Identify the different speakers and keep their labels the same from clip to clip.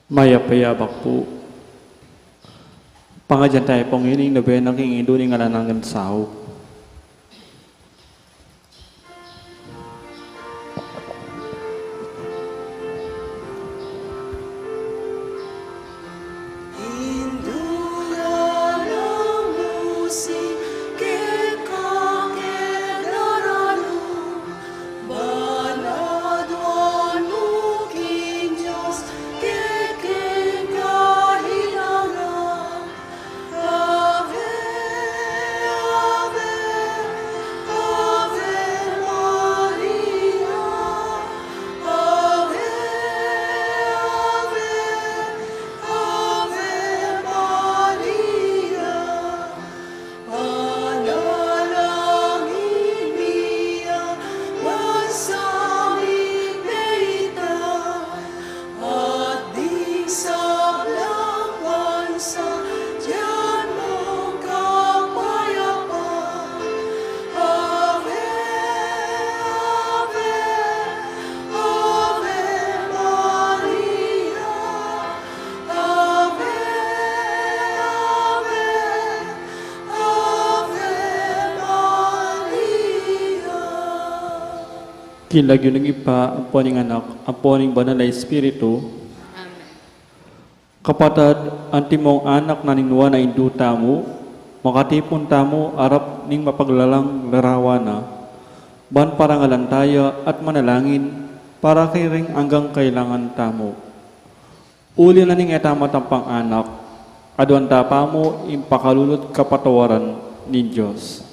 Speaker 1: Maya-payabak po. Pangadyan tayo pong hiling na benang king induling ngalan ng gansaw. Kilagyo ng ipa, ang poning anak, ang poning banal na Espiritu.
Speaker 2: Amen.
Speaker 1: Kapatad, ang timong anak na ninwa na induta mo, makatipon tamo, arap ning mapaglalang larawana, ban parangalan tayo at manalangin, para kay ring hanggang kailangan tamo. Uli na ning etama tampang anak, aduan tapa mo, impakalulot kapatawaran ni Diyos.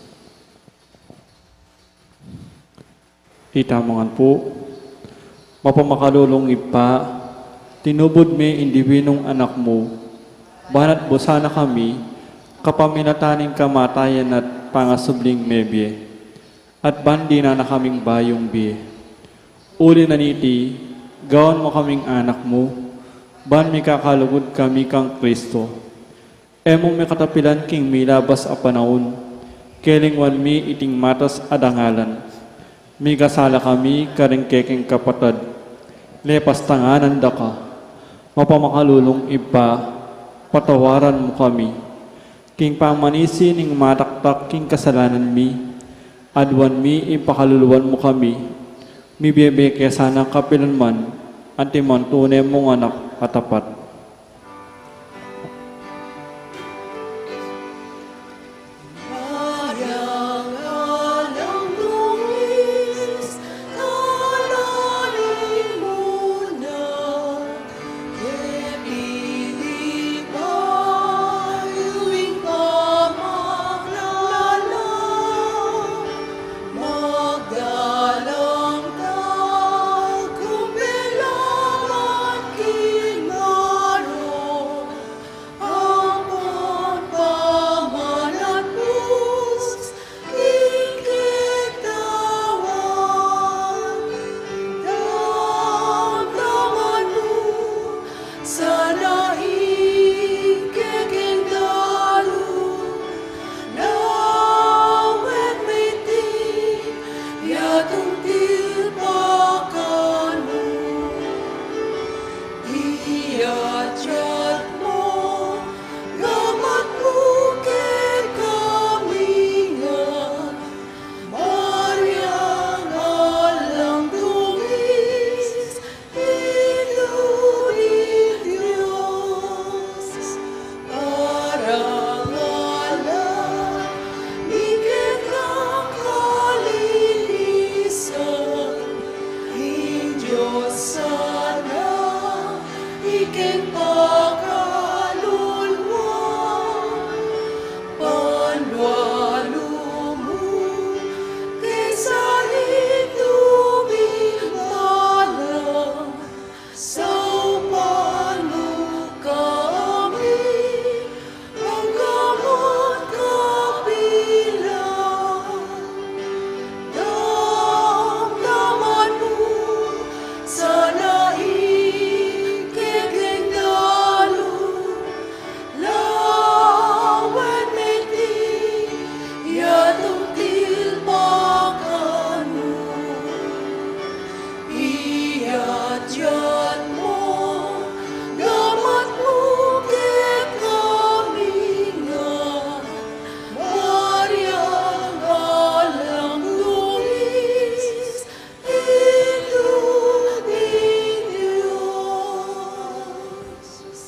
Speaker 1: Itamangan po, mapamakalulong ipa, tinubod mi indivinong anak mo, banat busana kami, kapaminataning kamatayan at pangasubling mebye, at bandi na kaming bayong biye. Uli na niti, gawan mo kaming anak mo, ban mi kakalugod kami kang Kristo. Emong may katapilan king milabas a panahon, kelingwan mi iting matas adangalan. Mi kasala kami karingkeking kapatad, lepas tanganan da ka, mapamakalulong iba, patawaran mo kami. King pamanisi ning mataktak king kasalanan mi, adwan mi ipakaluluan mo kami. Mi bebe kesana kapilanman, antimon tunay mong anak katapat.
Speaker 3: Magdalang ta, kumpilangan king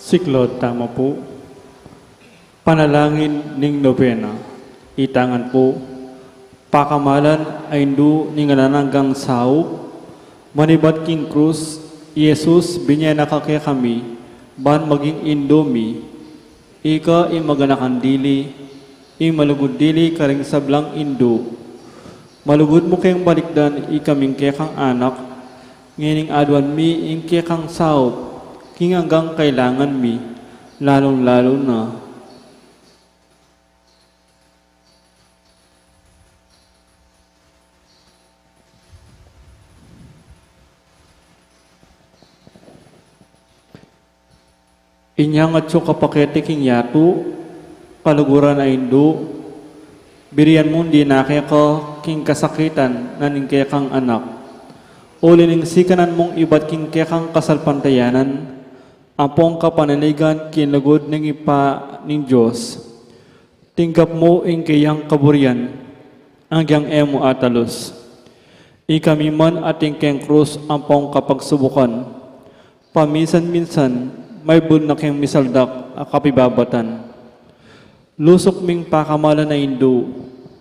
Speaker 1: Siklod, tama po. Panalangin ning nobena. Itangan po. Pakamalan ay ndu ning nananggang sao. Manibat king krus, Yesus binya nakakaya kami, ban maging indomi. Ika imaganakan dili, imalugod dili karing sablang indo. Malugod mo kayong balikdan, ikaming kekang anak, ngining adwan mi ing kekang sao. King hanggang kailangan mi, lalong-lalo na. Inyang at siyo kapakete king yatu, kaluguran ay indo, biriyan mo di na kaya ka king kasakitan na ning kaya kang anak. Uli ning sikanan mong ibat king kaya kang kasalpantayanan, ampong kapanaligan kinlagod ng ipa ng Diyos. Tinggap mo ing kayang kaburian, hanggang emo atalos. Ikami man ating keng krus ampong kapagsubukan. Paminsan-minsan, may bun na keng misaldak a kapibabatan. Lusok ming pakamala na indo,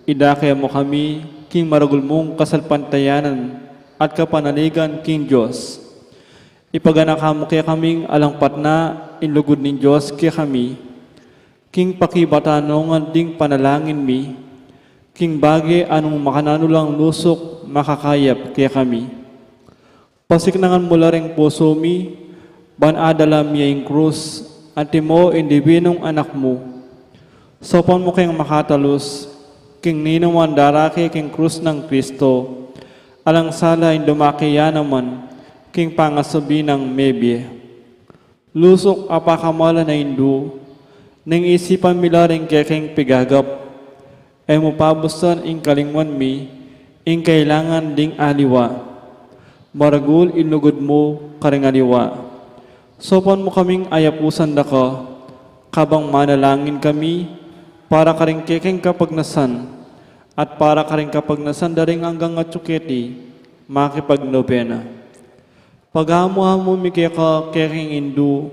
Speaker 1: idakaya mo kami, king maragul mong kasalpantayanan at kapanaligan king Diyos. Ipagana mo kaya kaming alangpat na inlugod ng Diyos kaya kami, king pakibatanongan ding panalangin mi, king bagi anong makananulang lusok makakayap kaya kami. Pasiknangan mo ring puso mi, ban adala miya yung krus, anti mo indibinong anak mo. Sopan mo kayong makatalos, king ninawan darake king krus ng Kristo, alang sala indumaki naman, king pangasabi ng mebye. Lusok apakamala na indu, ning isipan milaring keking pigagap, ay mupabusan ing kalingwan mi, ing kailangan ding aliwa. Maragul inugod mo karing aliwa. Sopan mo kaming ayapusan da ka, kabang manalangin kami, para karing keking kapagnasan, at para karing kapagnasan daring hanggang atsuketi, makipagnobena. Paghamu-hamu mi kaya ka keking indu,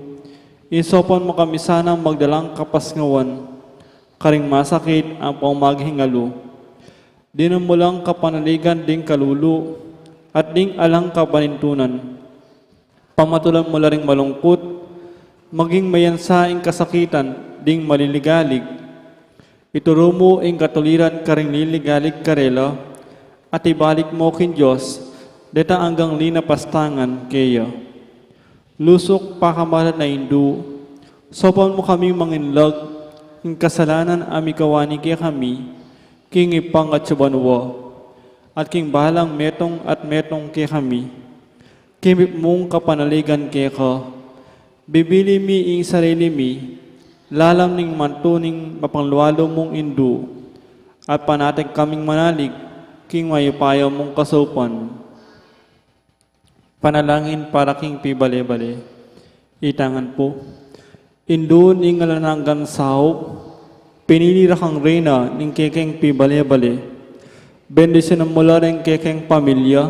Speaker 1: isopan mo kami sana magdalang kapasngawan, karing masakit ang pamaghingalo. Dinan mo lang kapanaligan ding kalulu, at ding alang kapanintunan. Pamatulan mo laring malungkot, maging mayansaing kasakitan, ding maliligalig. Ituro mo ing katuliran karing liligalig karela, at ibalik mo kin Diyos, deta hanggang linapastangan kayo. Lusok pakamalan na indu, sopan mo kami manginlag, king kasalanan amikawani kaya kami, king ipang at subanwa, at king balang metong at metong kaya kami. Kimip mong kapanaligan kaya ka, bibili mi ing sarili mi, lalam ning mantuning mapangluwalo mong indu, at panatig kaming manalig, king mayupayaw mong kasupan. Panalangin para king pibale-bale. Itangan po. Indun ing alananggan sao, pinili kang reyna ning kekeng pibale-bale. Bendisyon ang mula ring kekeng pamilya,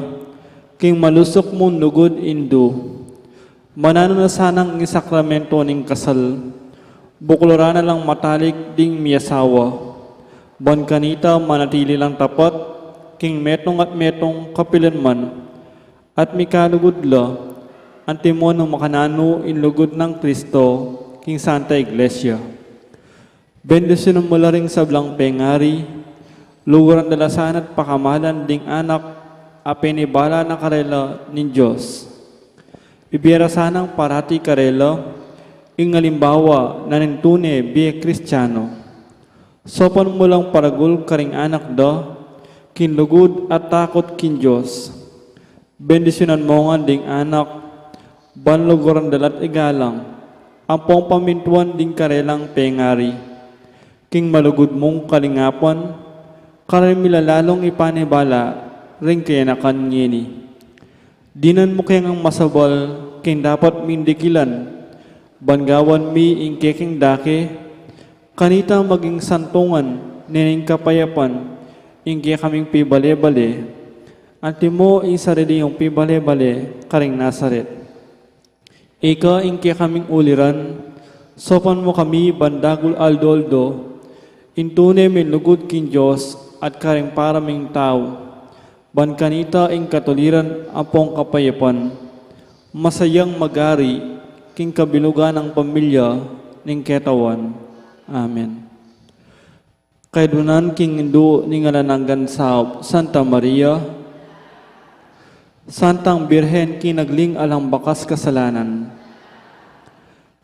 Speaker 1: king malusok mo nugod indu. Manano na sanang isakramento ning kasal, buklora na lang matalik ding miyasawa. Ban kanita manatili lang tapat, king metong at metong kapilanman, at mikalugudla, antimo ng makanano inlugod ng Kristo, king Santa Iglesia. Bendisyon mo ring sablang pengari, luguran dalasan at pakamalan ding anak, apenibala na karela nin Diyos. Ibiyara sanang parati karela, ing halimbawa na nintune biye Kristiyano. Sopan mo lang paragul karing anak da, kinlugod at takot kin Diyos. Bendisyonan mo nga ding anak, banluguran dalat igalang, ampong pamintuan ding karelang pengari. King malugod mong kalingapan, karing milalalong ipanibala, ring kaya nakan ngini. Dinan mo kaya ngang masabal, king dapat mindikilan, bangawan mi ing keking dake, kanita maging santungan, nining kapayapan, ing kaya kaming pibale-bale, antimo ing sarili yung pibale-bale, karing Nazaret. Ika ing kaya kaming uliran, Sopan mo kami bandagul aldoldo, intune min lugod kin Diyos at karing paraming tao. Ban kanita ing katuliran apong kapayapan, masayang magari king kabilugan ng pamilya ning ketawan. Amen. Kaidunan king indo ning alananggan sa Santa Maria, Santang Birhen kinagling alang bakas kasalanan,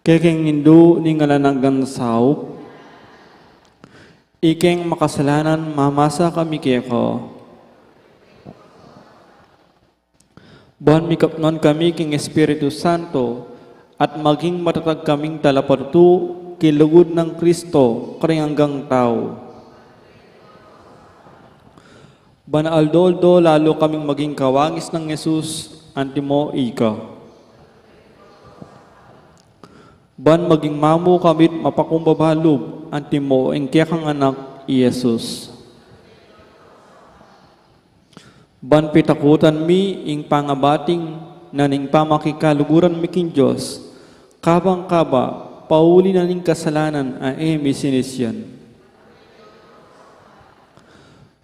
Speaker 1: kekeng indo ning alananggan sao, ikeng makasalanan mamasa kami keko. Buwan mikapnon kami king Espiritu Santo at maging matatag kaming talapartu kilugod ng Kristo karing hanggang tao. Banaldoldo lalo kaming maging kawangis ng Jesus antimo ika. Ban maging mamu kamit mapakumbabalob antimo engkekang anak Jesus. Ban pitakutan mi ing pangabating naning pamakikaluguran mi king Diyos, kabang kaba, pauli na ning kasalanan a emi sinisyan.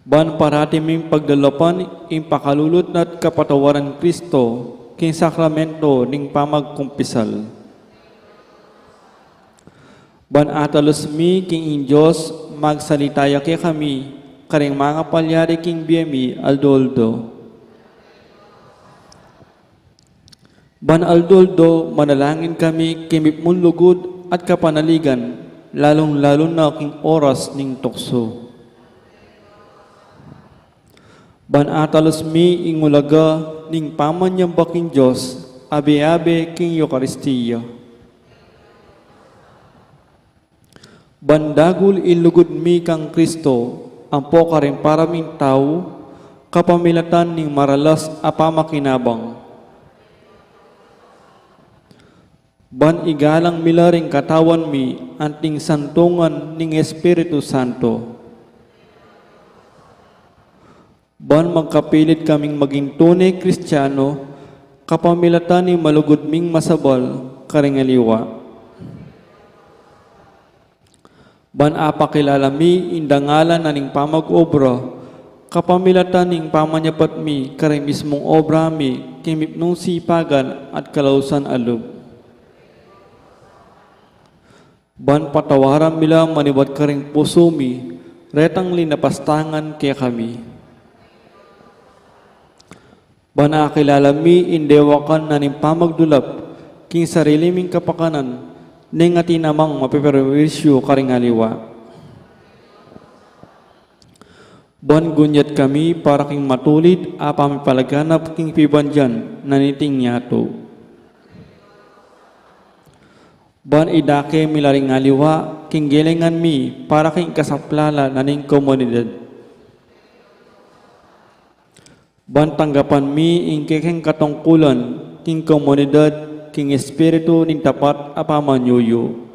Speaker 1: Ban parati ming pagdalapan ing pakalulot na't kapatawaran Kristo, king sakramento ning pamagkumpisal. Ban atalos mi king ing Diyos, magsalitaya kay kami, karing mga palyari king biyemi aldoldo. Ban aldoldo, manalangin kami kimip mong lugod at kapanaligan, lalong-lalo na king oras ning tukso. Ban atalos mi ingulaga ning pamanyamba king Diyos, abe-abe king Eucharistia. Bandagul ilugod mi kang Kristo, ampo ka rin paraming tao, kapamilatan ning maralas apamakinabang. Ban igalang milaring katawan mi, anting santungan ning Espiritu Santo. Ban magkapilit kaming maging tunay Kristiyano, kapamilatan ning malugod ming masabal, karingaliwa. Ban apakilala mi indangalan na ning pamag-obra, kapamilatan ning pamanyapat mi kare mismong obra mi kimip nung sipagan at kalausan alub. Ban patawaran mila maniwat karing puso mi, retang linapastangan kaya kami. Ban akilala mi indewakan na ning pamagdulap, king sarili ming kapakanan, ning ati namang mapiperwisyo karing aliwa. Buwan gunyat kami para king matulid apami palaganap king pibandyan naniting yato. Buwan idake milaring aliwa king gelengan mi para king kasaplala naning komunidad. Buwan tanggapan mi ing kekeng katungkulan king komunidad king Espiritu ning tapat apamanyuyo.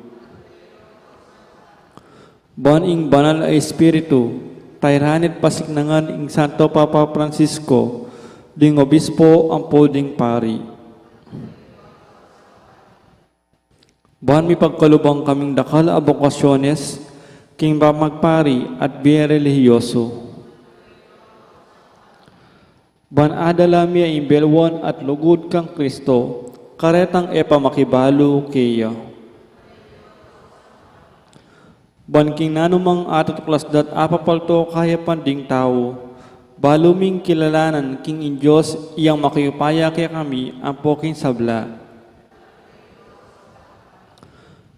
Speaker 1: Ban ing banal ay Espiritu, tayranit pasignangan ing Santo Papa Francisco, ding obispo ang poding pari. Ban mi pagkalubang kaming dakal a bokasyones, king pamagpari at biye relihiyoso. Ban adala mi ay imbelwan at lugod kang Kristo, karetang epamakibalo kaya. Banking nanumang atutuklasdat apapalto kaya panding tao, baluming kilalanan king in Diyos iyang makiyupaya kaya kami ang poking sabla.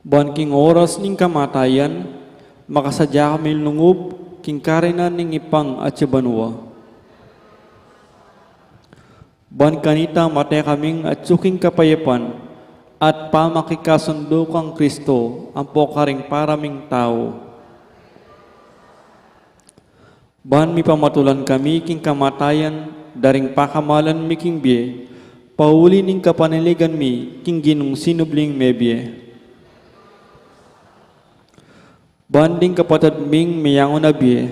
Speaker 1: Banking oras ning kamatayan, makasadya kami lungub king karinan ning ipang at sibanwa. Ban kanita mate kaming at suking kapayapan at pamakikasundo kang Kristo ang pokaring paraming tao. Ban mi pamatulan kami king kamatayan daring pakamalan mi king biye, pauli ning kapaniligan mi king ginung sinubling mebye. Banding kapatid ming miyangon na biye,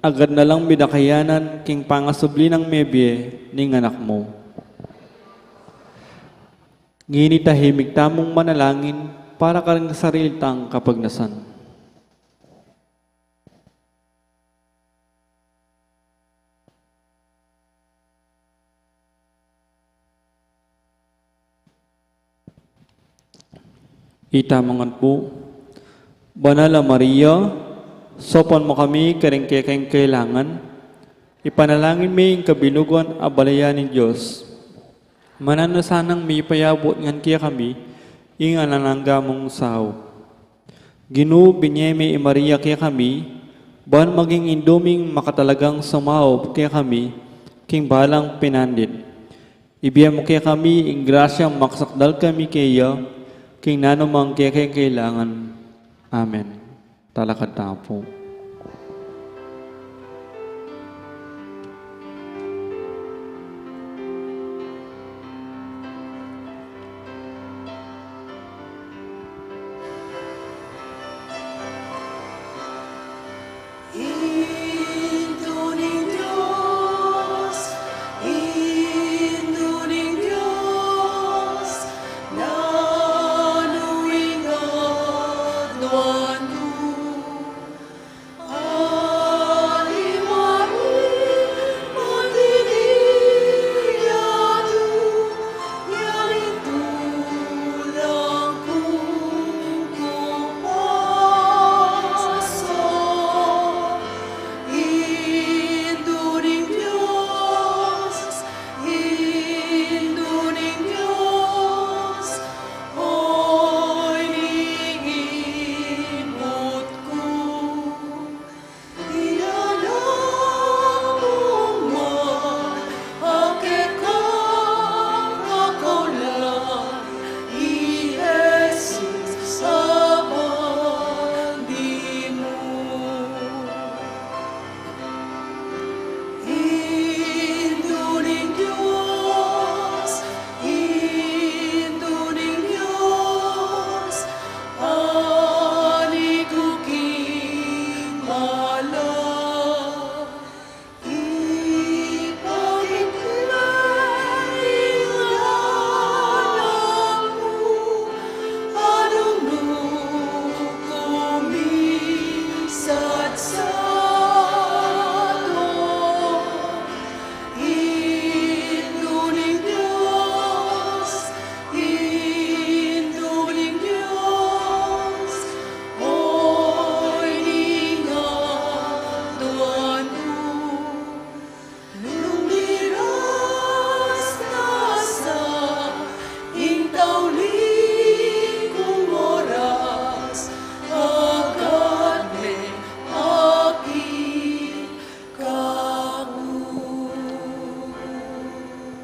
Speaker 1: agad na lang bidakayanan king pangasubli ng mebye ning anak mo. Ngini tahimik tamong manalangin, para ka rin sarili tang kapagnasan. Itamangan po, Banala Maria, sopan mo kami karing kailangan, ipanalangin mi ang kabilugan abalayan ni Diyos. Mananasanang may payabot ngan kaya kami, ing ananangga mong sao. Ginu binyeme Maria kaya kami, ban maging induming makatalagang sumaop kaya kami, king balang pinandit. Ibiyam mo kaya kami, ing grasyang maksakdal kami kaya, king nanumang kaya kailangan. Amen. Talakad na po.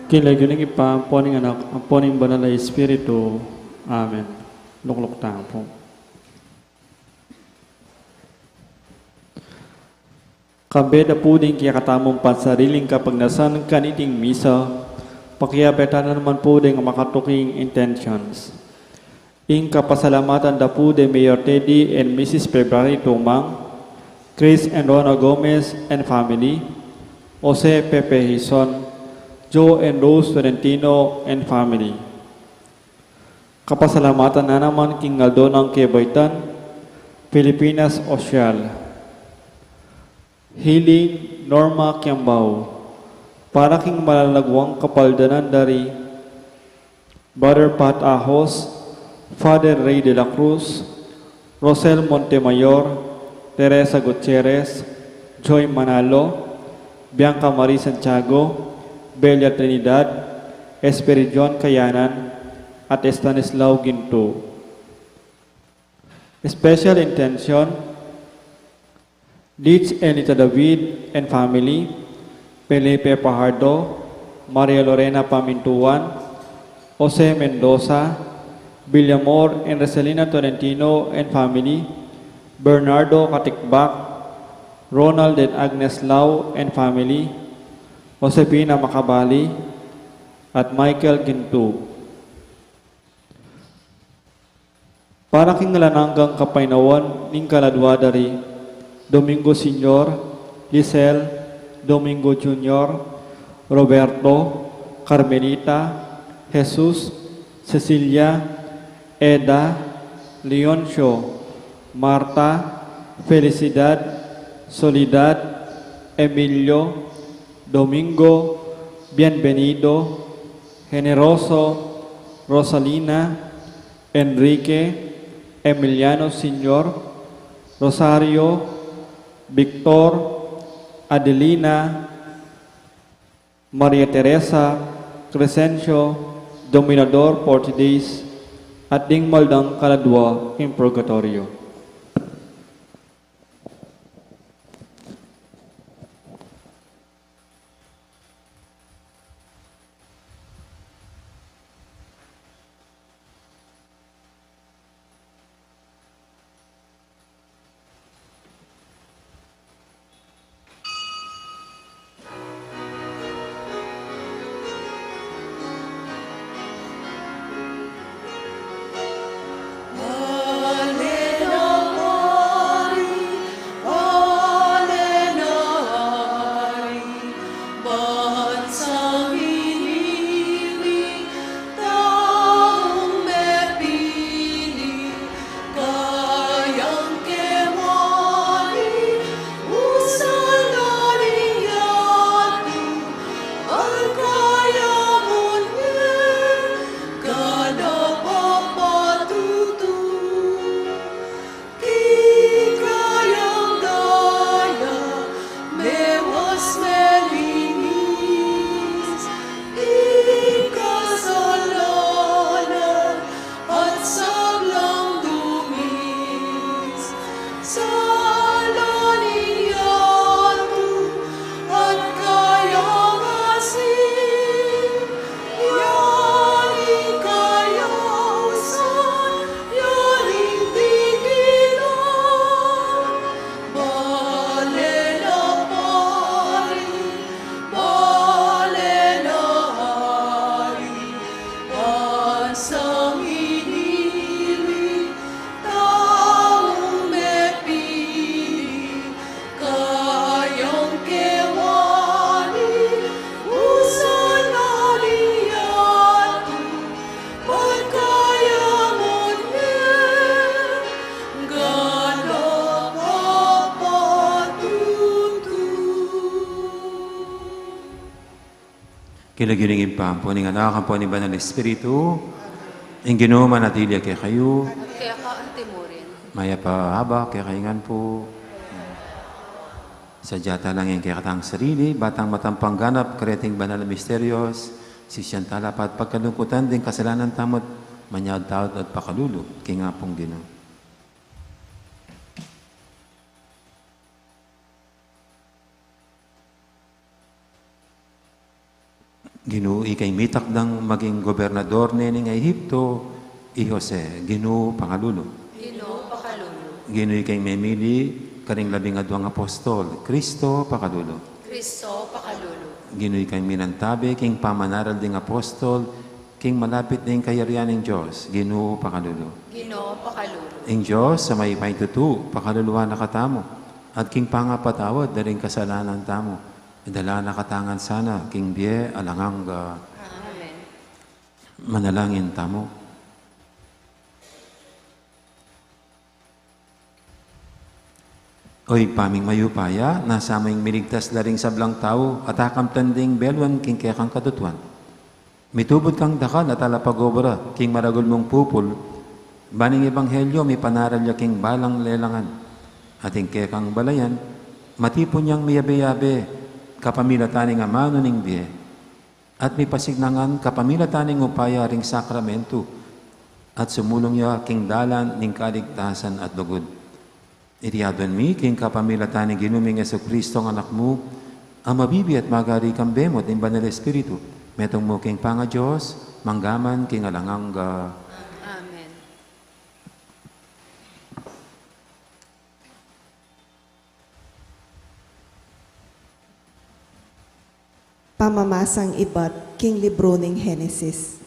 Speaker 1: Kilaguning ipa, ang poning anak, ang poning banal na Espiritu. Amen. Lukluk tayo po. Kabeda po din kaya katamong pansariling kapagnasan kaniting misa, pakiabetan na naman po din ang makatuking intentions. Ing kapasalamatan da po din Mayor Teddy and Mrs. February Tumang, Chris and Rona Gomez and family, Jose Pepe Hison, Joe and Rose Florentino and family. Kapasalamatan na naman King Aldo ng Kebaitan, Pilipinas Osyal. Healing Norma Kiambao, para king malalagwang kapaldanan dari Brother Pat Ahos, Father Ray de la Cruz, Rosel Montemayor, Teresa Gutierrez, Joy Manalo, Bianca Marie Santiago, Belia Trinidad, Esperidion Kayanan, at Estanislao Ginto. Special intention, Leeds Elita David and family, Felipe Pajardo, Maria Lorena Pamintuan, Jose Mendoza, Villamor and Rosalina Tolentino and family, Bernardo Katikbak, Ronald and Agnes Lau and family, Josepina Macabali, at Michael Ginto. Para king lananggang kapainawan ning kaladwa dari Domingo Senior, Lisel, Domingo Junior, Roberto, Carmelita, Jesus, Cecilia, Eda, Leoncio, Marta, Felicidad, Soledad, Emilio, Domingo, Bienvenido, Generoso, Rosalina, Enrique, Emiliano Sr., Rosario, Victor, Adelina, Maria Teresa, Crescencio, Dominador Portuguese, at Ding Maldang Kaladwa in Purgatorio.
Speaker 2: Kinaginingin pa po ng anak, ang po ni Banal Espiritu, ang Ginoo manatili kay kayo,
Speaker 3: Kaya ka ang timurin.
Speaker 2: maya pa haba, kay kaingan po. Sadyata lang yung kay katang sarili, batang matampang ganap, kreting banal na misterios, sisyan talapat pagkalungkutan din kasalanan tamot, manyag taot at pakalulo, kay nga pong Ginoo. Ginoo ikay mitakdang maging gobernador nini nga Ehipto, i Jose, Ginoo pangalulo.
Speaker 3: Ginoo pakalulo.
Speaker 2: Ginoo ikay memili, karing labing adwang apostol, Kristo pakalulo.
Speaker 3: Kristo pakalulo.
Speaker 2: Ginoo ikay minantabi, king pamanaral ding apostol, king malapit ding kayarian ng Diyos, Ginoo pakalulo.
Speaker 3: Ginoo pakalulo.
Speaker 2: Ang Diyos sa may paitutu, pakaluluwa na katamo, at king pangapatawad na rin kasalanan tamo. Idala na katangan sana, king biye alangang
Speaker 3: Amen.
Speaker 2: manalangin tamo. Oy, paming mayupaya, nasa aming miligtas laring sablang tao, at akam tanding belwan king kekang katutuan. Mitubod kang dakal at alapagobra, king maragol mong pupul, baning ebanghelyo, may panaralya king balang lelangan. Ating kekang balayan, matipon niyang miyabe-yabe, kapamilataning amano ning biye, at may pasignangan kapamilataning upaya ring sakramento, at sumulong niya king dalan ning kaligtasan at lugod. Itiadon mi king kapamilataning ginuming Jesucristo ng anak mo, ang mabibi at magari kang bemot in Banal Espiritu, metong mo king panga Diyos, manggaman king alangang
Speaker 3: Amen.
Speaker 4: Pamamasang ibat, king libro ning Henesis.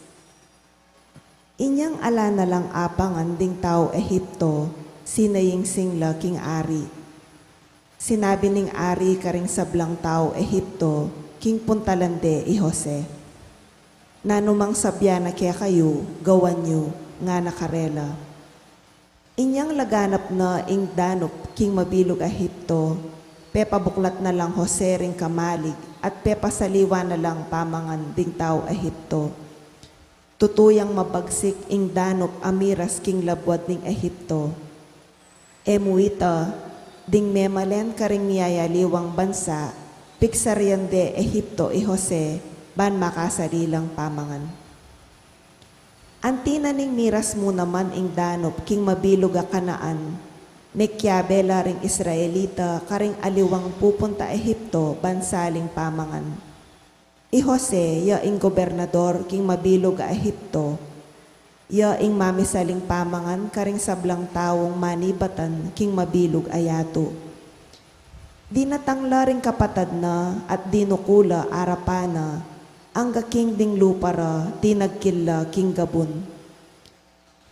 Speaker 4: Inyang ala na lang apang anding tao Ehipto, sinaying singla king ari. Sinabi ning ari karing sablang tao Ehipto, king puntalande i Jose. Nanumang sabya na kaya kayo, gawan nyo, nga nakarela. Inyang laganap na ing danop king mabilog Ehipto, pepabuklat na lang Jose ring kamalig, at pepasaliwa na lang pamangan ding tao Ehipto. Tutuyang mabagsik ing danop amiras king labwad ning Ehipto. Emuita, ding memalen karing niyayaliwang bansa, piksaryan de Ehipto i Jose, ban makasarilang pamangan. Antina ning miras mo naman ing danop king mabilog a Kanaan, nekyabela ring Israelita karing aliwang pupunta Ehipto bansaling pamangan. I Jose ya ing gobernador king mabilog a Ehipto, ya ing mamisaling pamangan karing sablang tawong manibatan king mabilog ayato. Dinatangla ring kapatad na at dinukula arapana, ang gaking ding lupara, di nagkila king gabon.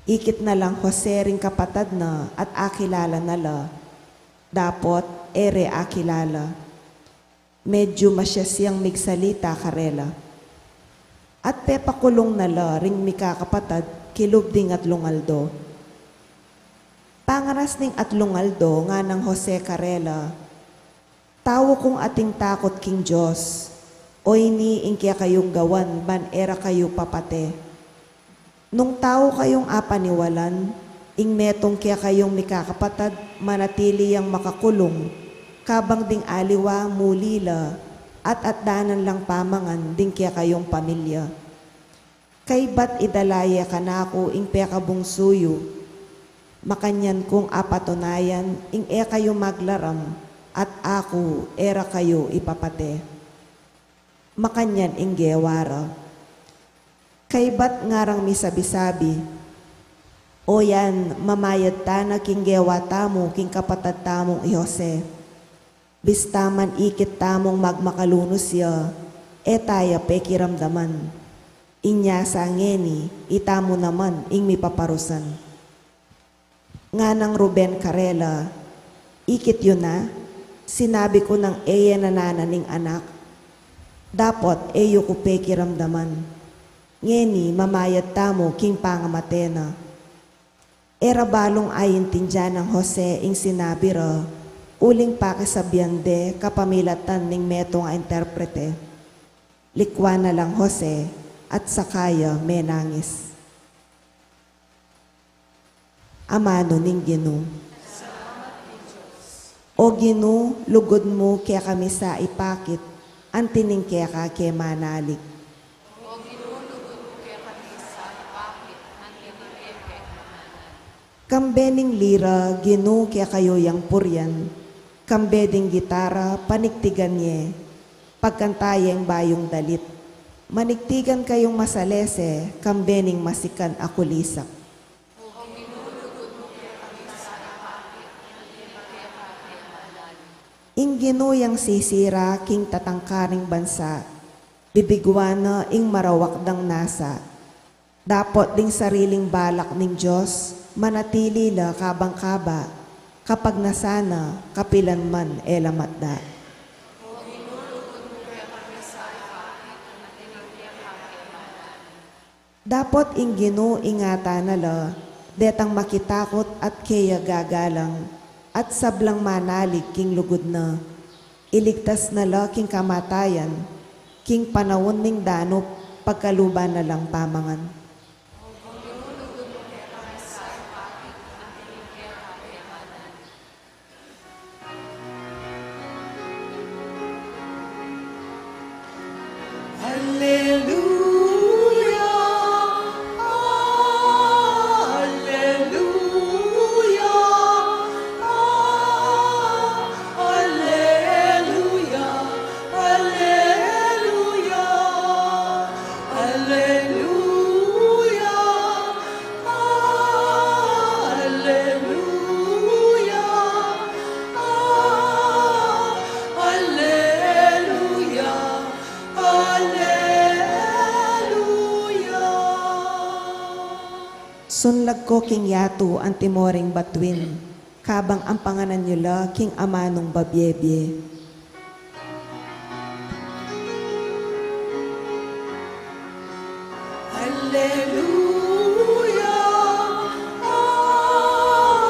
Speaker 4: Ikit na lang Jose ring kapatad na at akilala nala. Dapot, ere akilala. Medyo masya siyang migsalita karela. At pepakulong nala ring mikakapatad, kilubding at lungaldo. Pangaras ning at lungaldo nga ng Jose karela. Tawo kong ating takot king Diyos. Oy ni ingkya kayong gawan, ban era kayo papate. Nung tao kayong apaniwalan, ing metong kya kayong mikakapatad, manatili yang makakulong, kabang ding aliwa, mulila, at danan lang pamangan, ding kya kayong pamilya. Kay ba't idalaya ka na ako, ing pekabong suyo, makanyan kong apatunayan, ing e kayo maglaram, at ako, era kayo ipapate. Makanyan ing gewara. Kay ba't ngarang misabi-sabi, o yan, mamayad ta na king gewa tamo, king kapatad tamong i Jose. Bistaman ikit tamong magmakalunos ya, e taya pekiramdaman. Inya sa ngeni, itamo naman ing mipaparusan. Nga ng Ruben Karela, ikit yun na, sinabi ko ng eya nanananing anak, dapot eyo ko pekiramdaman. Ngeni mamayad tamo king pangamatena. Era balong ayin tinja ng Jose ing sinabi ra, uling pakisabyan de kapamilatan ning metong a interprete. Likwa na lang Jose at sakaya menangis. Amano ning Gino. O Gino, lugod mo kaya kami sa ipakit, antining kaya ka kaya manalig. Kambening lira, Gino kaya kayo yang puryan, kambeding gitara, paniktigan niye, pagkantayeng bayong dalit. Maniktigan kayong masalese, kambening masikan akulisak. Ing ginuyang sisira, king tatangkaring bansa, bibigwana ing marawakdang nasa. Dapot ding sariling balak ning Diyos, manatili la kabang-kaba, kapag nasana, kapilan man elamatda. Dapot ing Gino ingata na la, detang makitakot at kaya gagalang, at sablang manalig king lugod na, iligtas na la king kamatayan, king panawon ning danop, pagkaluban na lang pamangan. Sunlag ko king yato ang timoring batwin, kabang ang panganan nila king amanong babyebye.
Speaker 5: Alleluia, alleluia,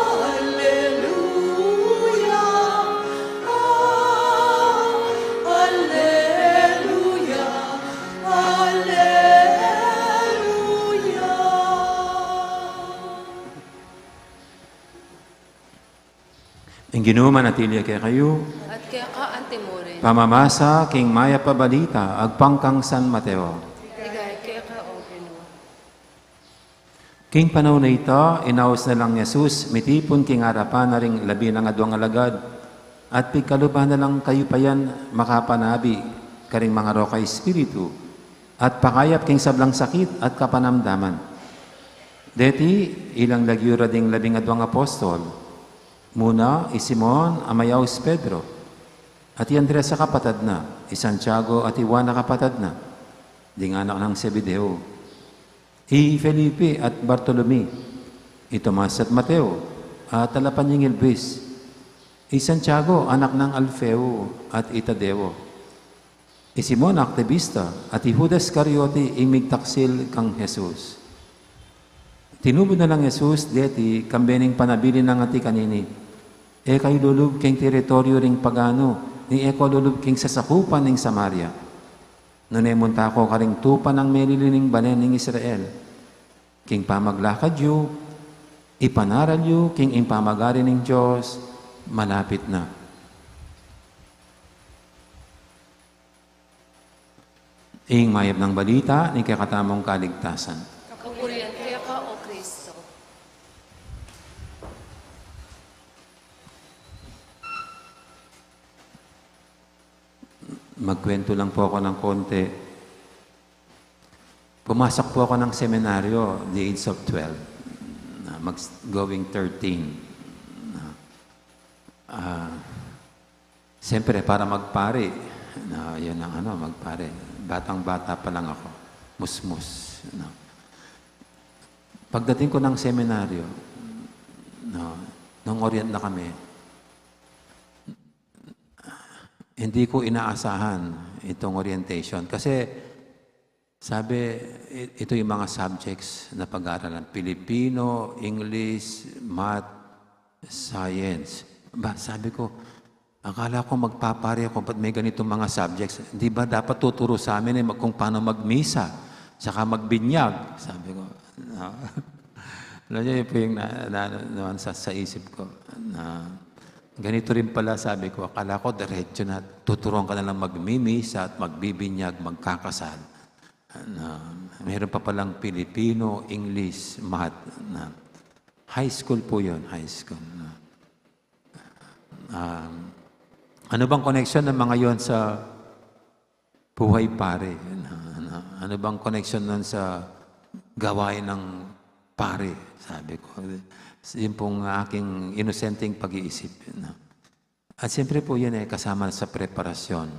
Speaker 2: Ginuma natilya kay kayo,
Speaker 3: At kaya ka antimurin.
Speaker 2: pamamasa king maya pabalita, agpangkang San Mateo.
Speaker 3: Ligay kaya ka o Ginoo.
Speaker 2: King panahon na ito, inaos na lang Jesus, mitipon king harapan na ring labi ng adwang alagad, at pigkaluban na lang kayo pa yan makapanabi, karing mga roka espiritu, at pakayap king sablang sakit at kapanamdaman. Deti, ilang lagyura ding labing adwang apostol, muna, Simon, amayaw Pedro, at Andres sa kapatad na, Santiago at Juan na kapatad na, ding anak ng Zebedeo, Felipe at Bartolome, Tomas at Mateo, at talapan niyang Elvis, Santiago, anak ng Alfeo at Tadeo, Simon, aktivista, at Judas Iscariote, imigtaksil kang Jesus. Tinubod na lang Jesus, deti, kambening panabili ng ati kanini. Kayo lulub king teritoryo ring pagano, ni eko lulub king sasakupan ning Samaria. Nunemunta ko karing tupa ng melilining balen ning Israel. King pamaglakad yu, ipanaral yu, king impamagari ning Diyos, malapit na. Ing mayab ng balita, ni kakatamong kaligtasan.
Speaker 3: Kapurihan kaya ka o Kristo.
Speaker 2: Magkwento lang po ako ng konti. Pumasok po ako ng seminaryo, the age of 12, going 13. Siyempre, para magpare, yun ang magpare. Batang-bata pa lang ako. Musmus. Pagdating ko ng seminaryo, nung orient na kami, hindi ko inaasahan itong orientation. Kasi, sabi, ito yung mga subjects na pag-aaralan. Filipino, English, Math, Science. Sabi ko, akala ko magpapare ako, ba't may ganitong mga subjects? Di ba dapat tuturo sa amin kung paano magmisa, saka magbinyag? Sabi ko, alam niyo, yun po yung sa isip ko, na ganito rin pala, sabi ko, akala ko diretso na, tuturuan ka na lang magmimisa at magbibinyag, magkakasal. Meron pa palang Filipino, English, Math. High school po yun, high school. Ano bang connection ng mga yon sa buhay pare? Ano bang connection nun sa gawain ng pare? Sabi ko. Yun pong aking inosenteng pag-iisip. At siyempre po yun kasama sa preparasyon.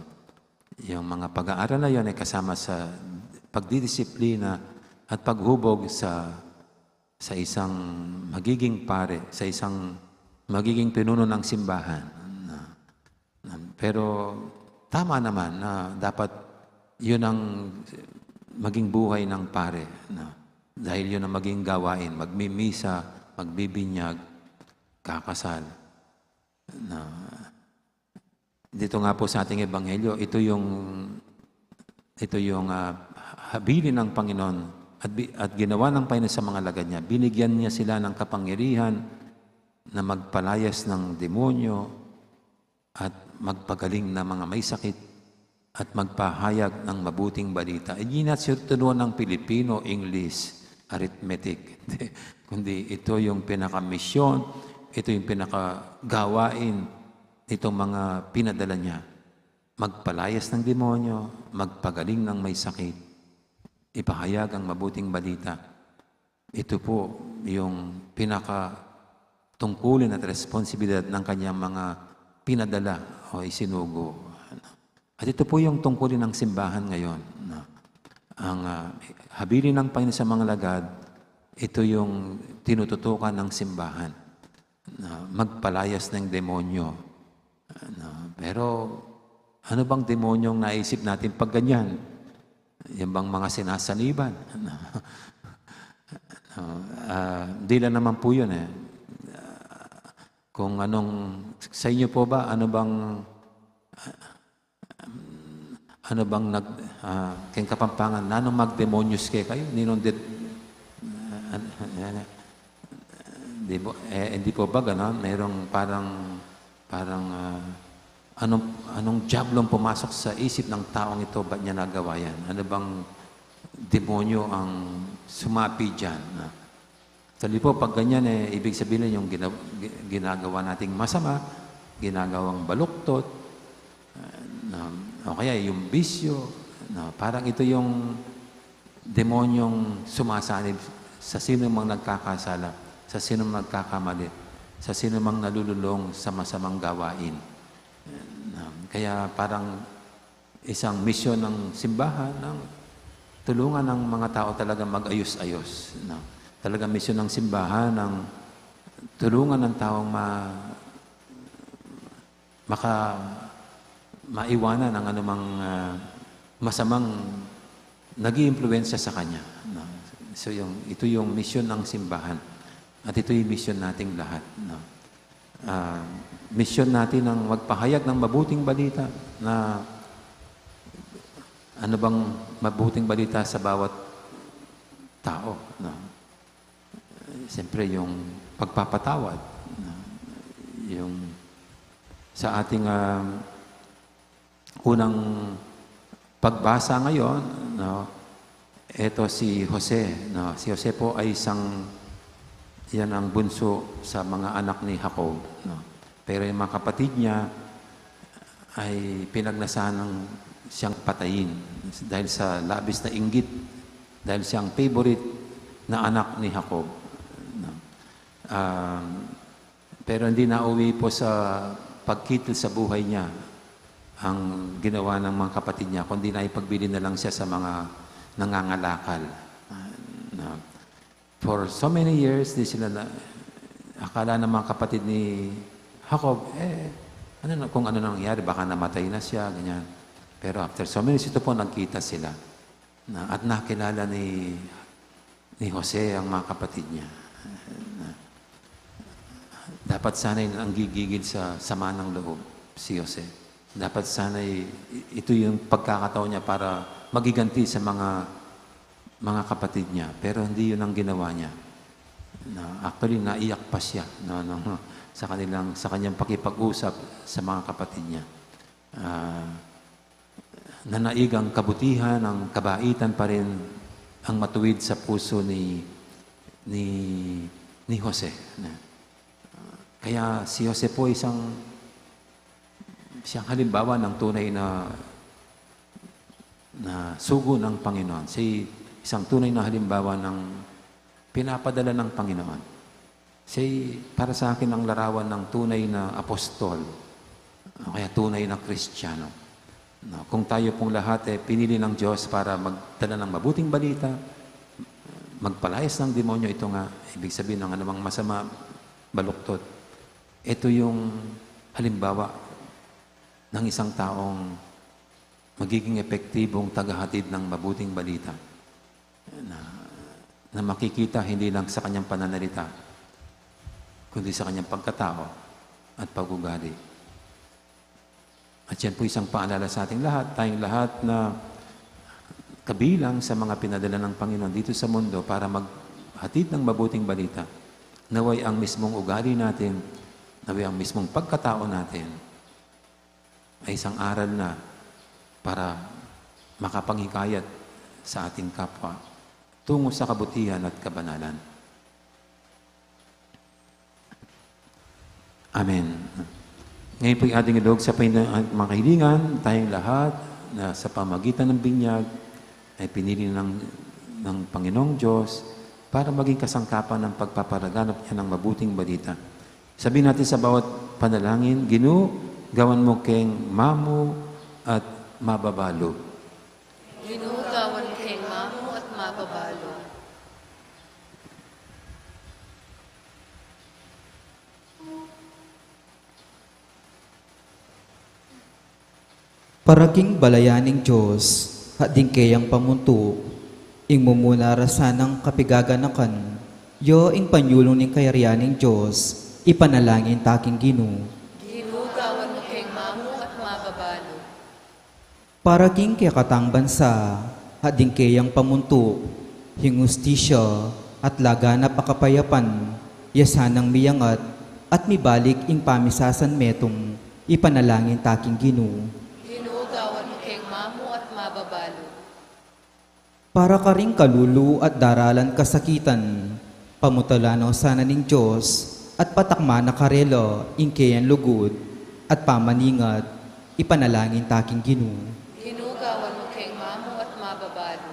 Speaker 2: Yung mga pag-aaral na yun kasama sa pagdidisiplina at paghubog sa isang magiging pare, sa isang magiging pinuno ng simbahan. Pero tama naman na dapat yun ang maging buhay ng pare. Dahil yun ang maging gawain, magmimisa, magbibinyag, kakasal. Dito nga po sa ating ebanghelyo, ito yung habilin ng Panginoon at ginawa ng Panginoon sa mga lagad niya. Binigyan niya sila ng kapangyarihan na magpalayas ng demonyo at magpagaling na mga may sakit at magpahayag ng mabuting balita. Hindi na turuan ng Pilipino, English, arithmetic. Kundi ito yung pinaka-misyon, ito yung pinaka-gawain nitong mga pinadala niya. Magpalayas ng demonyo, magpagaling ng may sakit, ipahayag ang mabuting balita. Ito po yung pinaka-tungkulin at responsibilidad ng kanyang mga pinadala o isinugo. At ito po yung tungkulin ng simbahan ngayon. Ang habilin ng Panginoon sa mga lagad, ito yung tinututukan ng simbahan. Magpalayas ng demonyo. Pero ano bang demonyong naisip natin pag ganyan? Yan bang mga sinasaniban? Di lang naman po yun kung sa inyo po ba, ano bang keng Kapampangan, nanong magdemonyos kayo? Ninong hindi po ba ganon? Merong parang Parang anong diablong pumasok sa isip ng taong ito, ba't niya nagawa yan? Ano bang demonyo ang sumapi dyan? Actually po, pag ganyan, ibig sabihin yung ginagawa nating masama, ginagawang baluktot, o kaya yung bisyo, parang ito yung demonyong sumasanib sa sino mang nagkakasala, sa sino mang nagkakamali, sa sino mang nalululong sa masamang gawain. Kaya parang isang misyon ng simbahan, ng tulungan ng mga tao talaga mag-ayos-ayos. Talaga misyon ng simbahan, ng tulungan ng taong maiwanan ang anumang masamang nag-iimpluwensya sa kanya. So ito yung misyon ng simbahan. At ito yung misyon nating lahat. Misyon natin ang magpahayag ng mabuting balita na ano bang mabuting balita sa bawat tao. Siyempre yung pagpapatawad. Yung sa ating unang pagbasa ngayon, ito si Jose. Si Jose po ay yan ang bunso sa mga anak ni Jacob. Pero yung mga kapatid niya ay pinagnasahan ng siyang patayin dahil sa labis na inggit, dahil siyang favorite na anak ni Jacob. Pero hindi nauwi po sa pagkitil sa buhay niya ang ginawa ng mga kapatid niya, kundi na ipagbili na lang siya sa mga nangangalakal. For so many years, di sila akala ng mga kapatid ni Jacob, kung ano nangyari, baka namatay na siya, ganyan. Pero after so many years, ito po nagkita sila. At nakilala ni Jose ang mga kapatid niya. Dapat sana'y ang gigigil sa sama ng loob, si Jose. Dapat sana'y ito yung pagkakataon niya para magiganti sa mga kapatid niya. Pero hindi yun ang ginawa niya. Actually, naiyak pa siya sa kanyang pakipag-usap sa mga kapatid niya. Nanaig ang kabutihan, ang kabaitan pa rin ang matuwid sa puso ni Jose. Kaya si Jose po siyang halimbawa ng tunay na sugo ng Panginoon. Siya isang tunay na halimbawa ng pinapadala ng Panginoon. Siya para sa akin ang larawan ng tunay na apostol, kaya tunay na Kristiyano. Kung tayo pong lahat pinili ng Diyos para magdala ng mabuting balita, magpalayas ng demonyo, ito nga, ibig sabihin ng anumang masama, baluktot. Ito yung halimbawa ng isang taong magiging epektibong tagahatid ng mabuting balita na makikita hindi lang sa kanyang pananalita, kundi sa kanyang pagkatao at pag-ugali. At yan po isang paalala sa ating lahat, tayong lahat na kabilang sa mga pinadala ng Panginoon dito sa mundo para maghatid ng mabuting balita. Naway ang mismong ugali natin, naway ang mismong pagkatao natin ay isang aral na para makapanghikayat sa ating kapwa tungo sa kabutihan at kabanalan. Amen. Ngayon po yung ating ilog sa mga kahilingan, tayong lahat na sa pamagitan ng binyag ay pinili ng Panginoong Diyos para maging kasangkapan ng pagpaparaganap niya ng mabuting balita. Sabihin natin sa bawat panalangin, Ginoo, gawan mo keng mamo at mababalo.
Speaker 3: Ginugawan kay mamo at mababalo.
Speaker 5: Paraking balayaning Diyos, hading kayang pamuntu, ing mumuna rasanang kapigaganakan, yo ing panyulong ning kayarianing Diyos, ipanalangin taking Ginoo.
Speaker 3: Ginugawan mo kay mamo at mababalo.
Speaker 5: Paraking kaya katang bansa, hading kayang pamuntu, hingustisya at laganap akapayapan, yasanang miyangat, at mibalik ing pamisasan metong ipanalangin taking Ginoo.
Speaker 3: Hinuugawan mo kayong mamo at mababalo.
Speaker 5: Para ka ring kalulu at daralan kasakitan, pamutulano sana ning Diyos at patakma na karelo ingkeyan lugod at pamaningat ipanalangin taking Ginoo.
Speaker 3: Hinuugawan mo kayong mamo at mababalo.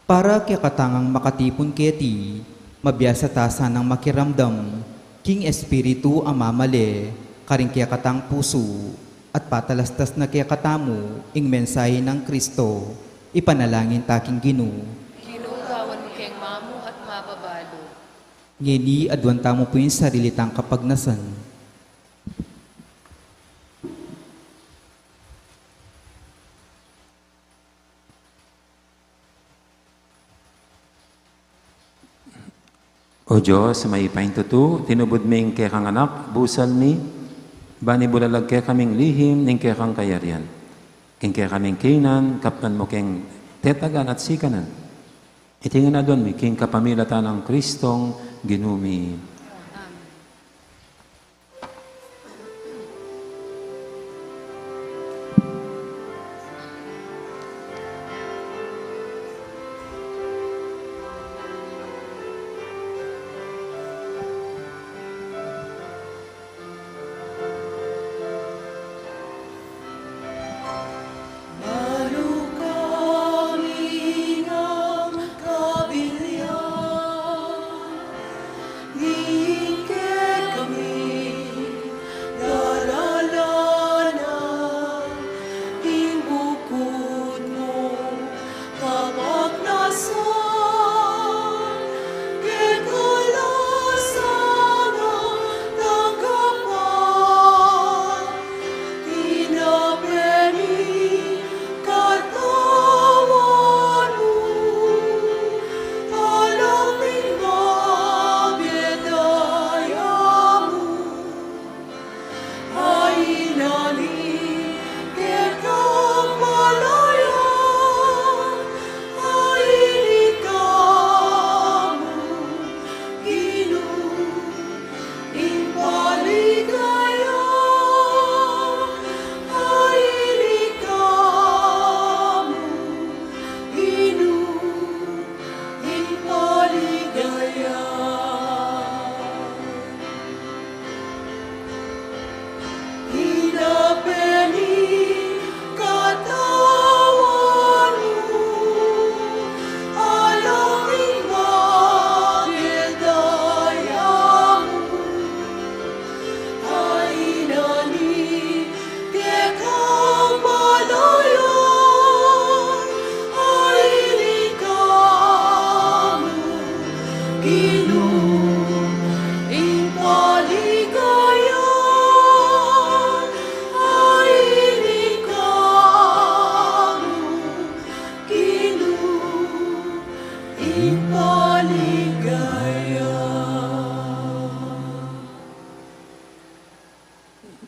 Speaker 5: Para kaya katangang makatipon keti, mabiyasa ta sanang makiramdam, king espiritu ang mamali, karing kaya katang puso, at patalastas na kaya katamu, ing mensahe ng Kristo, ipanalangin taking Ginoo.
Speaker 3: Hinuugawan mo kayong mamo at mababalo.
Speaker 5: Ngeni adwanta mo po yung sarili tang kapagnasan.
Speaker 2: O Diyos, may pahintutu, tinubod ming kay kang anak, busal mi, bani bulalag kay kaming lihim, ning kay kang kayarian. King kay kaming kinan, kapnan mo keng tetagan at sikanan. Itingan na doon mi, king kapamilatan ng Kristong ginumi.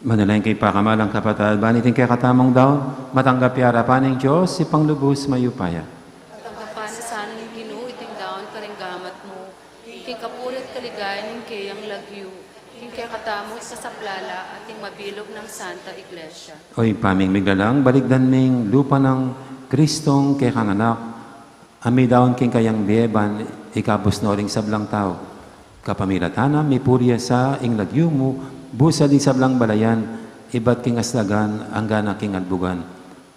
Speaker 2: Manalayin kay pakamalang kapatid, banitin kay katamong daw, matanggap harapan ng Diyos, si panglubos mayupaya.
Speaker 3: Tanggapan na sana ng Ginoo, iting daon ka rin gamat mo. King kapulit kaligayan ng kayang lagyu. King kaya katamo isasaplala at ing mabilog ng Santa Iglesia.
Speaker 2: Oy, paming miglalang, baligdan ming lupa ng Kristong kay kang anak, ami daon king kayang bieban, ikabos na ring sablang tao. Kapamilatana, may purya sa ing lagyu mo, busa di sablang balayan, iba't king aslagan, ang gana king adbugan.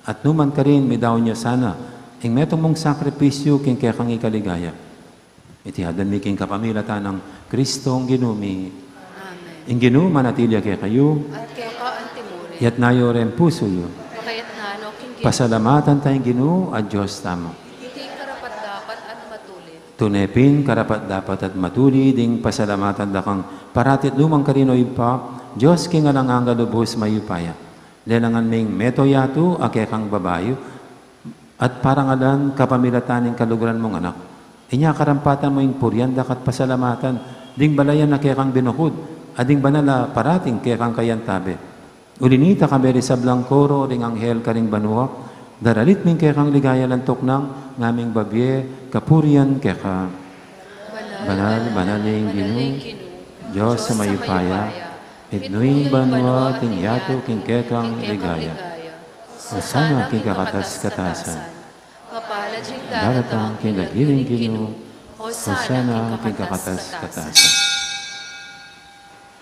Speaker 2: At numan ka rin, may daon niya sana, ing metong mong sakripisyo king kaya kang ikaligaya. Itihadan mi king kapamilatan ng Kristong ginumi.
Speaker 3: Amen.
Speaker 2: Ing ginu, manatilya kay kayo,
Speaker 3: At kaya ka antimuri.
Speaker 2: yat nayo rin puso yo.
Speaker 3: Makayat nano king Ginoo.
Speaker 2: Pasalamatan tayong ginu at Diyos tamo.
Speaker 3: Hindi karapat dapat at matulit.
Speaker 2: Tunepin, karapat dapat at matuli, ding pasalamatan da kang paratit lumang karinoy pa, Diyos king alangang galubos mayupaya. Lelangan ming metoyatu, ake kang babayo, at parangalan kapamilataning kaluguran mong anak. Inya karampatan mo yung puryanda kat pasalamatan, ding balayan na kaya kang binukod, ading banala parating kaya kang kayantabe. Ulinita ka beri sa blangkoro, ring anghel karing banuak, daralit ming kaya kang ligaya lantok ng ngaming babye, kapurian kaya ka. Banal, banal yung Ginoo, Diyos sa mayupaya, itnuing banwa tingyato kingkekang ligaya. Hosana king kakatas-katasan.
Speaker 3: Mapalad siyang
Speaker 2: Daratang kinagiling Ginoo. Hosana king kakatas-katasan.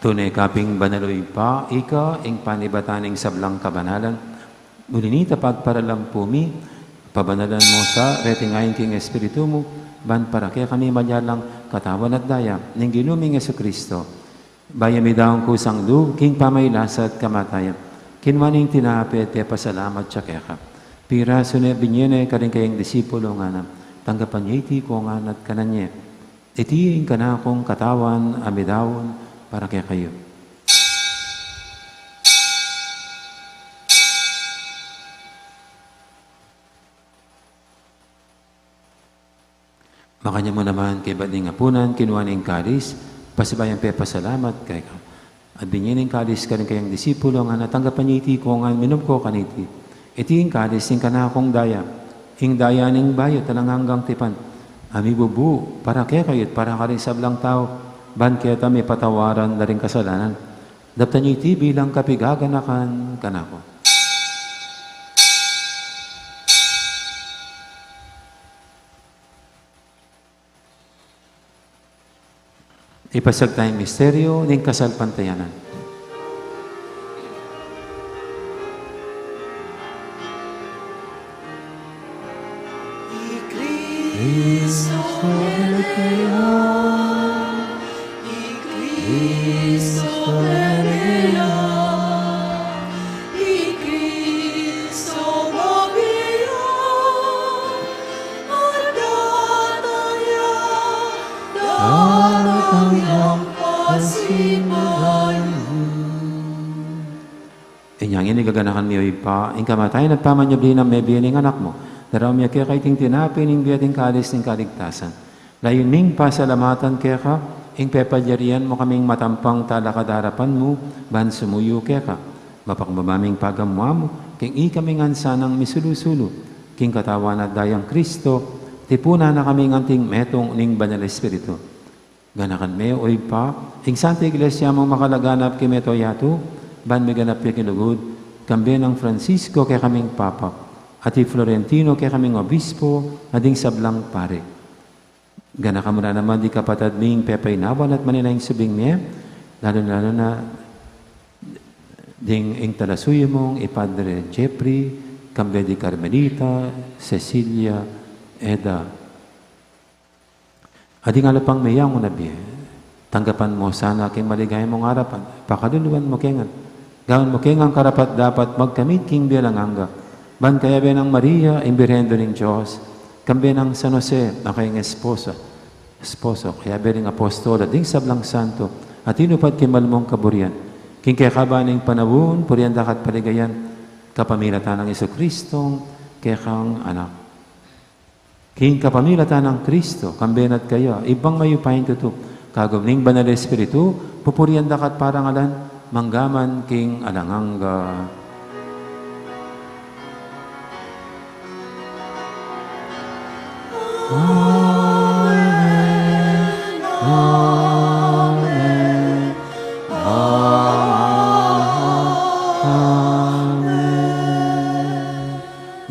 Speaker 2: Tunay kaping banaloy pa, ika, ing panibataning sablang kabanalan, mulinita pagparalang pumi, pabanalan mo sa retingayin king Espiritu mo, ban para kaya kami madyalang katawan at daya, ning ginuming Jesucristo. Bayami daong kusang lug, king pamaylasa at kamatayan, kinwaning tinapit, te pasalamat siya kaya ka. Pira sunay binyene ka rin kayang disipulo nga na, tanggapan niya iti ko nga at kananye. Itiing ka na akong katawan, amidawon, para kaya kayo. Makanya mo naman kay Bading Apunan, kinuha ng kalis, pasibayang pasalamat kay ka. At binyaning kalis ka rin kayang disipulo nga natanggapan niya iti ko nga minum ko kaniti. Iti yung kalis, yung kanakong daya, yung daya ng bayo talang hanggang tipan. Ami bubu, para kaya kayo, para ka rin sablang tao, ban kaya may patawaran na rin kasalanan. Dapta niya iti bilang kapigaganakan kanako. Ipasag tayong misteryo ng kasalpantayanan. Inyang inigaganakan niyo ipa, ing kamatayan at pamanyabli ng may biyaning anak mo, daraw miya kaya kaiting tinapin, ing biyating kalis ng kaligtasan. Layon ming pasalamatan kaya ka, ing pepadyarian mo kaming matampang talakadarapan mo, ban sumuyo kaya ka. Mapakmamaming pagamwa mo, king ikaming ansanang misulusulo, king katawan at dayang Kristo, tipuna na kaming anting metong ning banal Espiritu. Ganakan me o ipa, ing Santa Iglesia mong makalaganap kimeto yato, ban may ganap yung kinugod, kambi ng Francisco kaya kaming Papa, at Florentino kaya kaming Obispo, ading sablang pare. Gana ka muna naman di kapatad ming pepay nawan at maninayang subing niya, lalo na ding ing talasuyo mong ipadre Jeffrey, kambi di Carmelita, Cecilia, Eda. Ading alapang mayang mo na biya, tanggapan mo sana aking maligay mong harapan, pakaluluan mo kengan. Gawin mo kengang karapat dapat magkamit king bilang angga. Ban kaya benang Maria, imbirendo ng Diyos, kambi ng San Jose, aking esposo, kaya benang apostol, at ding sablang santo, at inupad kimalmong kaburian. King kaya kabaning panawun, purian dakat paligayan, kapamilatan ng Jesucristong, kaya kang anak. King kapamilatan ng Kristo, kambenat kayo, ibang mayupahin tuto, kagumning banal Espiritu, pupurian dakat parangalan, manggaman king alanganga. Amen. Amen. Amen.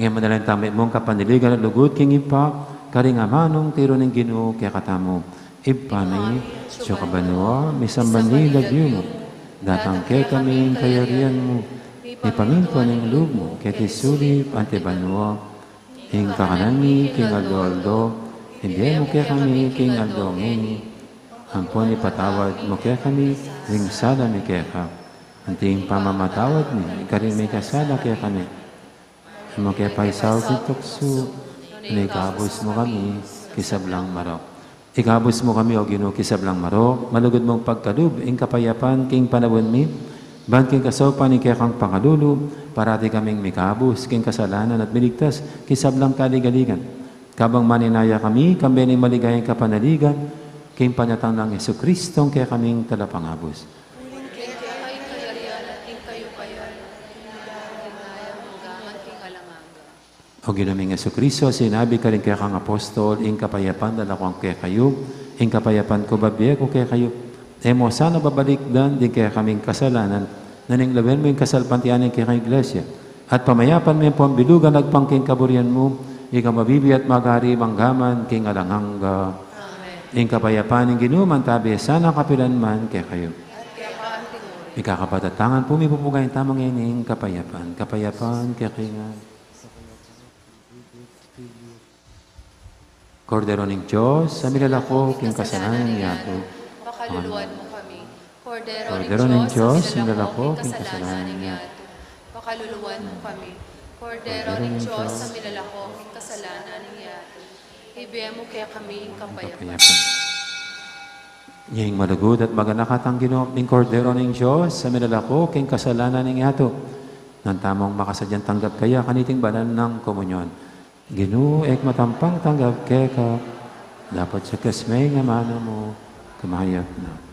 Speaker 2: Ngayon madalang tamit mong kapaniligan at lugod king ipa, karingamanong tiro ng Ginoo kaya katamo. Ipanay, siya kabanwa, misambanli lagyo mo. Datang kay kaming kayarian mo, ipaminto ng loob mo, kay tisulip antibanwa, ing kakanami king aldo-aldo, hindi mo kaya kami king aldo ngeni, ampon ipatawad mo kaya kami, ring sala mi kaya ka, anting pamamatawad mi, ikarin may kasala kaya kami, mo kaya paisaw kong tukso, naikabos mo kami, kisablang marok. Ikabos mo kami o Ginoo kisablang maro, malugod mong pagkalub, ing kapayapan, king panawon mi, ban king kasopan, ing kang pangalulu, parati kaming mikabos, king kasalanan at miligtas, kisablang kaligaligan. Kabang maninaya kami, kambi ning maligayang kapanaligan, king panyatang ng Jesucristong kaya kaming talapangabos.
Speaker 3: Kaya kayo kayarian at king kayo kayan, hinaya manggaman king alanganga.
Speaker 2: O ginaming Jesucristo, sinabi ka rin kaya kang apostol, ing kapayapan, dala ko ang kaya kayo, ing kapayapan ko babiya ko kaya kayo, Emo, sana babalik dan di kaya kaming kasalanan, naninglawin mo yung kasalpantianin kaya kay iglesia. At pamayapan mo yung pambilugan nagpangking kaburian mo, ikaw mabibi at magari manggaman king alanghangga.
Speaker 3: Amen.
Speaker 2: Ing kapayapaan ng ginuman tabi, sana kapilan man kaya kayo.
Speaker 3: At kaya kaan tinuro.
Speaker 2: Ikakapatatangan po, may pupugayin tamang ining kapayapaan. Kapayapaan kaya kayo. Kordero ng Diyos, sa milalako, king kasalanan niya po.
Speaker 3: Pakaluluan mo kami. Kordero
Speaker 2: Kordero
Speaker 3: ng
Speaker 2: ng
Speaker 3: Diyos,
Speaker 2: Diyos,
Speaker 3: sa
Speaker 2: sa
Speaker 3: milalako,
Speaker 2: milalako,
Speaker 3: king kasalanan niya. Pakaluluan mo kami. Kordero ng Diyos, sa milalako, king kasalanan niya. Ibigay mo kaya kami ang kapayapaan.
Speaker 2: Kapayapaan. Ngayong malugod at maganakatang ginop ng Kordero ng Diyos, sa milalako, king kasalanan ng yato. Nang tamang makasadyang tanggap kaya kaniting banal ng komunyon. Ginoo ek matampang tanggap kaya ka, dapat sa kasmay nga mana mo, kamahayap na.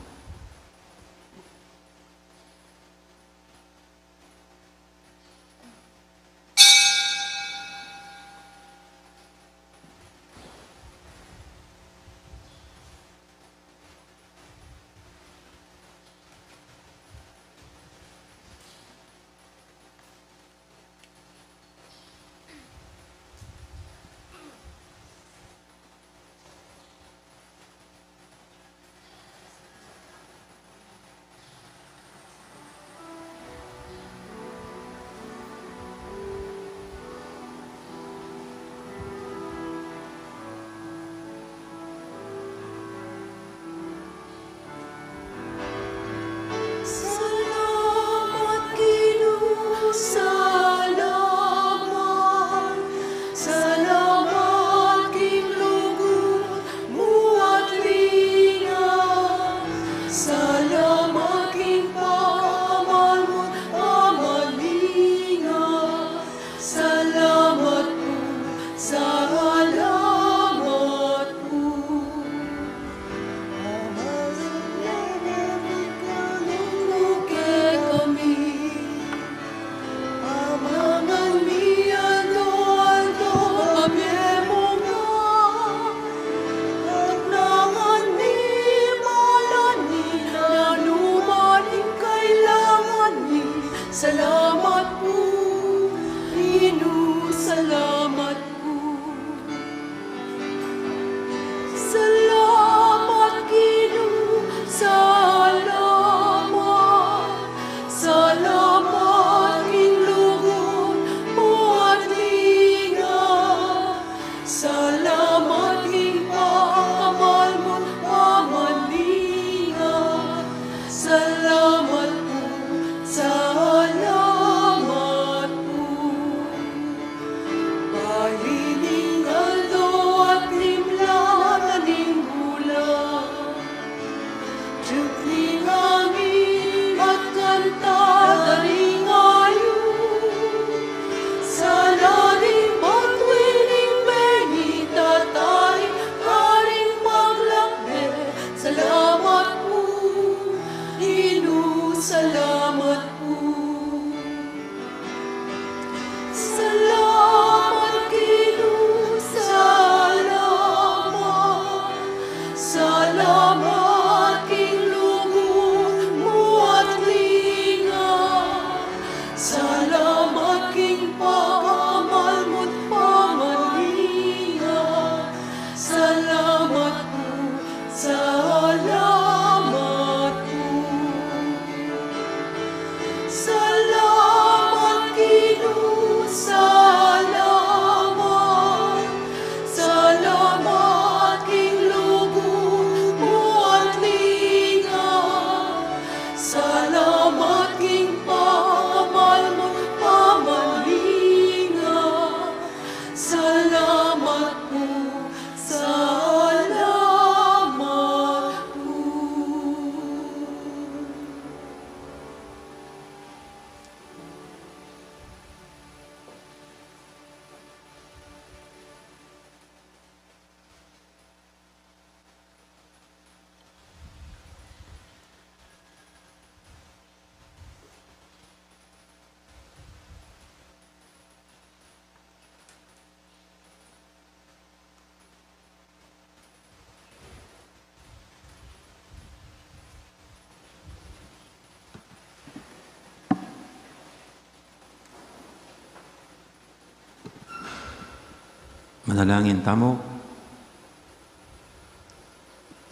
Speaker 2: Manalangin tamo.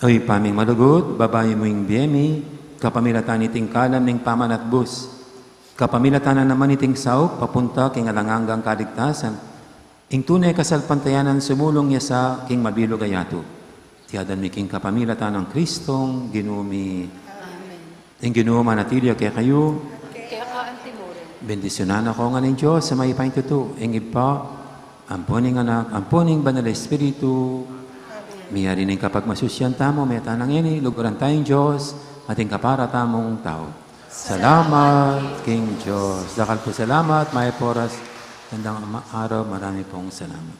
Speaker 2: Oy, paming malugot, babae mo yung biyemi, kapamilatan iting kalam ning pamanat bus. Kapamilatan na naman iting saop, papunta king alanganggang kaligtasan. Ing tunay kasalpantayanan sumulong niya sa king mabilog ayato. Tiyadan mi king kapamilatan ng Kristong, ginumi.
Speaker 3: Amen.
Speaker 2: Ing ginuma manatili kay kayo.
Speaker 3: Kaya ka, Antimore.
Speaker 2: Bendisyonan ako nga ng Diyos sa may paintuto. Ing ipa, amponing anak, amponing banal Espiritu. Miyari ning kapag masusyan tamo, may tanang ini, luguran tayong Diyos, ating kapara tamong tao. Salamat, King Diyos. Dakal po salamat, may poras. Tandang araw, marami pong salamat.